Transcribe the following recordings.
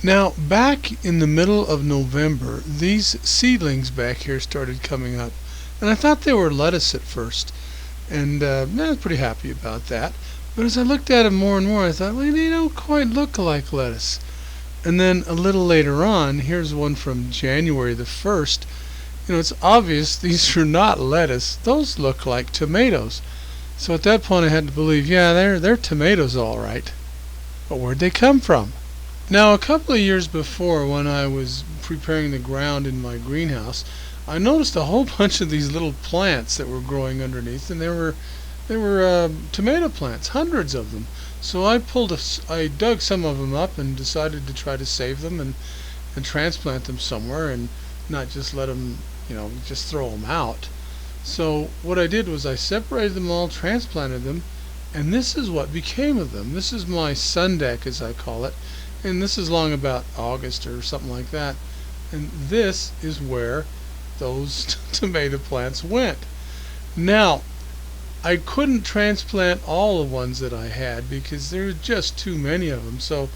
Now, back in the middle of November, these seedlings back here started coming up. And I thought they were lettuce at first. And I was pretty happy about that. But as I looked at them more and more, I thought, well, they don't quite look like lettuce. And then a little later on, here's one from January the 1st. It's obvious these are not lettuce. Those look like tomatoes. So at that point I had to believe, yeah, they're tomatoes all right. But where'd they come from? Now, a couple of years before, when I was preparing the ground in my greenhouse, I noticed a whole bunch of these little plants that were growing underneath, and they were tomato plants, hundreds of them. So I dug some of them up and decided to try to save them and transplant them somewhere and not just let them, just throw them out. So what I did was I separated them all, transplanted them, and this is what became of them. This is my sun deck, as I call it, and this is long about August or something like that. And this is where those tomato plants went. Now, I couldn't transplant all the ones that I had because there were just too many of them, so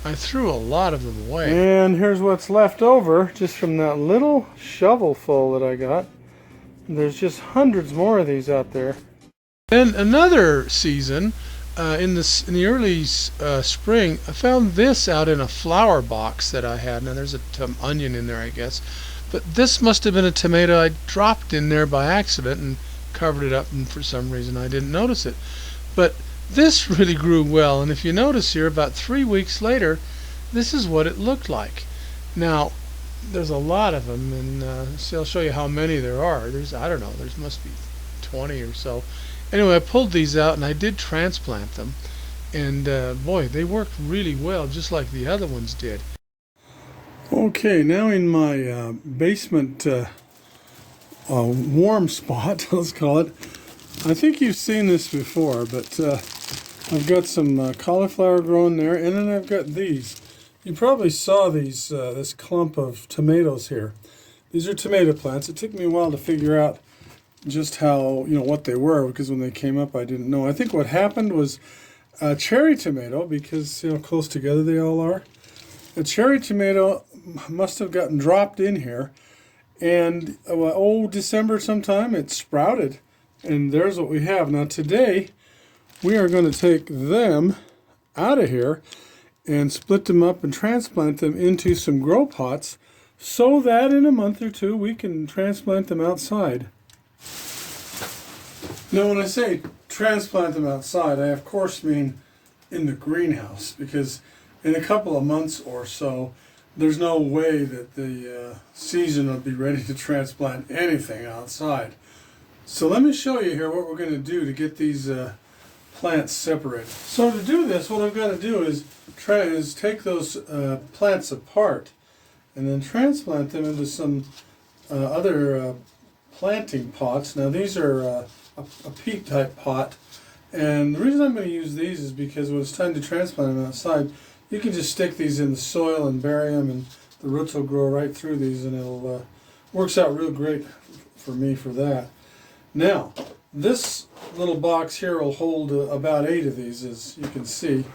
I threw a lot of them away. And here's what's left over just from that little shovelful that I got. There's just hundreds more of these out there. Then another season, in the early spring, I found this out in a flower box that I had. Now there's a onion in there, I guess, but this must have been a tomato I dropped in there by accident and covered it up, and for some reason I didn't notice it. But this really grew well, and if you notice here, about 3 weeks later, this is what it looked like. Now, there's a lot of them, and see, I'll show you how many there are. I don't know, there must be 20 or so. Anyway, I pulled these out and I did transplant them, and boy, they worked really well, just like the other ones did. Okay, now in my basement warm spot, let's call it. I think you've seen this before, but I've got some cauliflower growing there, and then I've got these. You probably saw these this clump of tomatoes here. These are tomato plants. It took me a while to figure out just how, what they were, because when they came up I didn't know. I think what happened was a cherry tomato, because close together they all are. A cherry tomato must have gotten dropped in here, and December sometime it sprouted, and there's what we have. Now today we are going to take them out of here and split them up and transplant them into some grow pots so that in a month or two we can transplant them outside. Now, when I say transplant them outside, I of course mean in the greenhouse, because in a couple of months or so, there's no way that the season will be ready to transplant anything outside. So let me show you here what we're going to do to get these plants separated. So to do this, what I've got to do is take those plants apart and then transplant them into some other planting pots. Now these are a peat type pot, and the reason I'm going to use these is because when it's time to transplant them outside, you can just stick these in the soil and bury them, and the roots will grow right through these, and it'll works out real great for me for that. Now this little box here will hold about 8 of these, as you can see,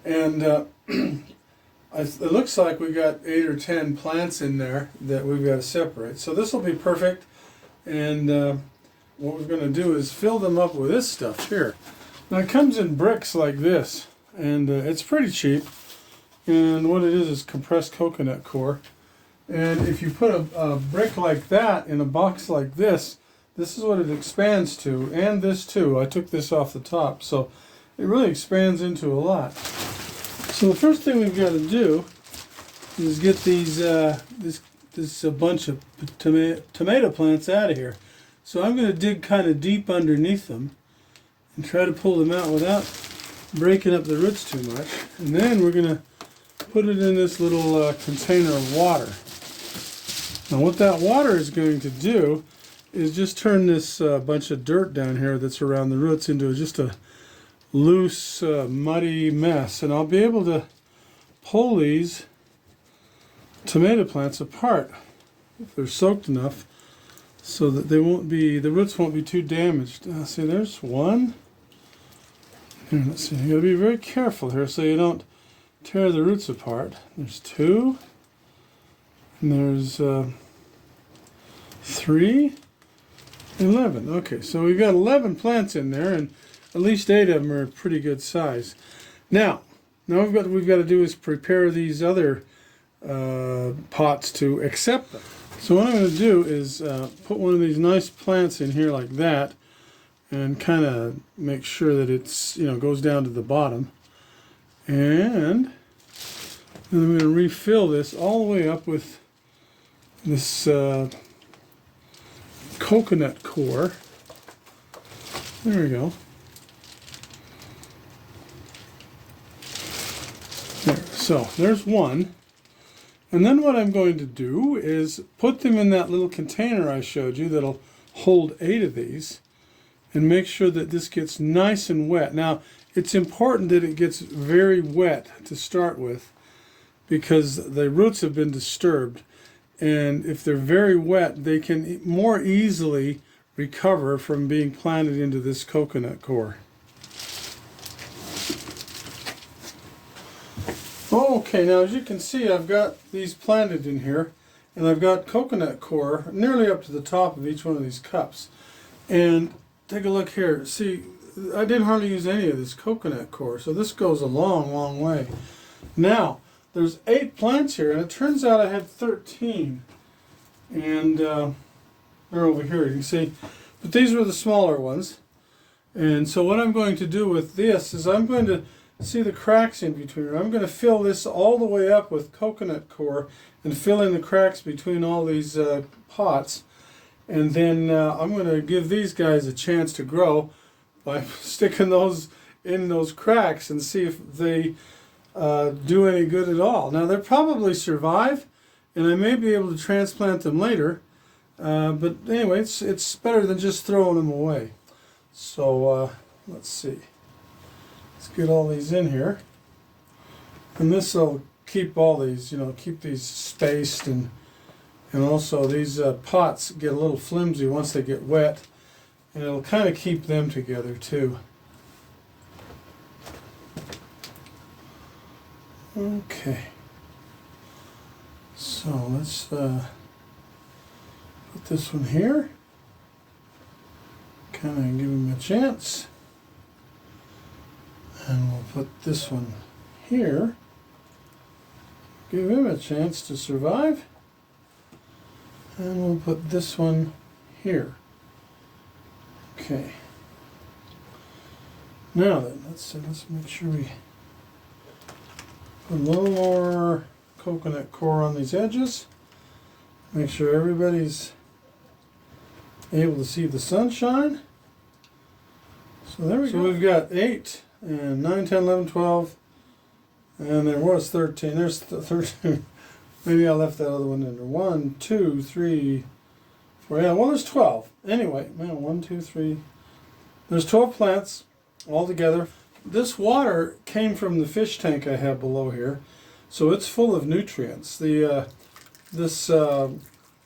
and it looks like we got 8 or 10 plants in there that we've got to separate. So this will be perfect, and what we're going to do is fill them up with this stuff here. Now it comes in bricks like this, and it's pretty cheap, and what it is compressed coconut core. And if you put a brick like that in a box like this is what it expands to, and this too. I took this off the top, so it really expands into a lot. So the first thing we've got to do is get these this bunch of tomato plants out of here. So I'm going to dig kind of deep underneath them and try to pull them out without breaking up the roots too much. And then we're going to put it in this little container of water. Now what that water is going to do is just turn this bunch of dirt down here that's around the roots into just a loose, muddy mess. And I'll be able to pull these tomato plants apart if they're soaked enough, so that the roots won't be too damaged. See, there's one. Here, let's see. You got to be very careful here so you don't tear the roots apart. There's 2, and there's 3, 11. Okay, so we've got 11 plants in there, and at least 8 of them are pretty good size. Now what we've got to do is prepare these other pots to accept them. So what I'm going to do is put one of these nice plants in here like that, and kind of make sure that it's, goes down to the bottom. And then I'm going to refill this all the way up with this coconut core. There we go. There. So there's one. And then what I'm going to do is put them in that little container I showed you that'll hold 8 of these, and make sure that this gets nice and wet. Now, it's important that it gets very wet to start with, because the roots have been disturbed, and if they're very wet, they can more easily recover from being planted into this coconut core. Okay, now as you can see, I've got these planted in here, and I've got coconut core nearly up to the top of each one of these cups. And take a look here. See, I didn't hardly use any of this coconut core, so this goes a long, long way. Now, there's 8 plants here, and it turns out I had 13. And they're over here, you can see. But these were the smaller ones. And so what I'm going to do with this is I'm going to see the cracks in between. I'm going to fill this all the way up with coconut core and fill in the cracks between all these pots. And then I'm going to give these guys a chance to grow by sticking those in those cracks and see if they do any good at all. Now, they'll probably survive, and I may be able to transplant them later. But anyway, it's better than just throwing them away. So let's see. Let's get all these in here. And this will keep all these, keep these spaced, and also these pots get a little flimsy once they get wet, and it'll kind of keep them together too. Okay. So let's put this one here. Kind of give him a chance. And we'll put this one here. Give him a chance to survive. And we'll put this one here. Okay. Now then, let's make sure we put a little more coconut core on these edges. Make sure everybody's able to see the sunshine. So there we go. So we've got 8 and 9, 10, 11, 12, and there was 13. There's 13. Maybe I left that other one in there. 1, 2, 3, 4. Yeah, well, there's 12. Anyway, man, 1, 2, 3. There's 12 plants all together. This water came from the fish tank I have below here, so it's full of nutrients. This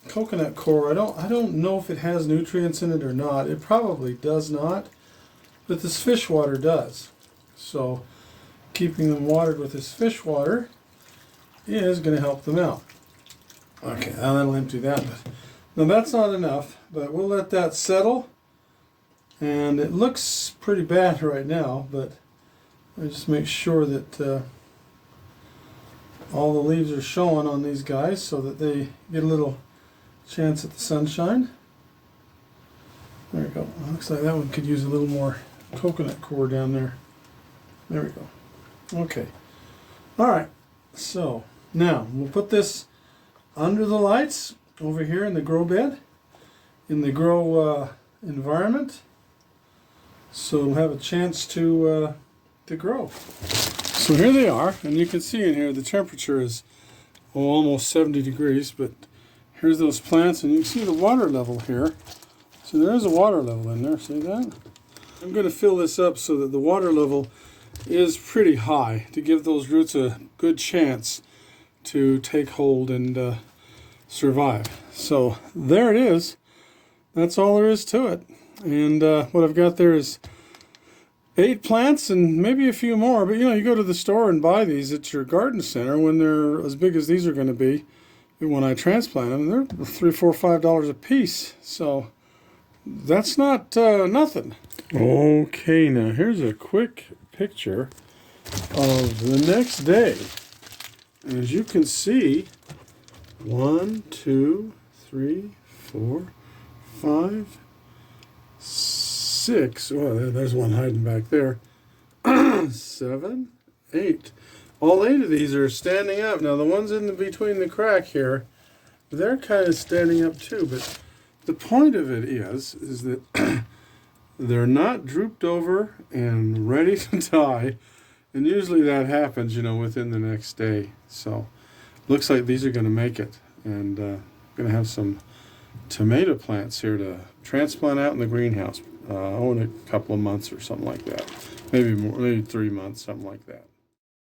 coconut core, I don't know if it has nutrients in it or not. It probably does not, but this fish water does. So keeping them watered with this fish water is going to help them out. Okay, now that'll empty that. But now that's not enough, but we'll let that settle. And it looks pretty bad right now, but I just make sure that all the leaves are showing on these guys so that they get a little chance at the sunshine. There we go. Looks like that one could use a little more coconut core down there. There we go. Okay. Alright, so now we'll put this under the lights over here in the grow bed, in the grow environment, so it'll have a chance to grow. So here they are, and you can see in here the temperature is almost 70 degrees, but here's those plants, and you can see the water level here. So there is a water level in there, see that? I'm going to fill this up so that the water level is pretty high to give those roots a good chance to take hold and survive. So there it is. That's all there is to it. And what I've got there is 8 plants and maybe a few more. But you go to the store and buy these at your garden center when they're as big as these are going to be. When I transplant them, they're $3, $4, $5 a piece. So that's not nothing. Okay, now here's a quick picture of the next day. As you can see, 1, 2, 3, 4, 5, 6. Oh, there's one hiding back there. 7, 8. All 8 of these are standing up. Now the ones in between the crack here, they're kind of standing up too. But the point of it is that they're not drooped over and ready to die. And usually that happens, within the next day. So looks like these are going to make it. And going to have some tomato plants here to transplant out in the greenhouse. In a couple of months or something like that. Maybe more, maybe 3 months, something like that.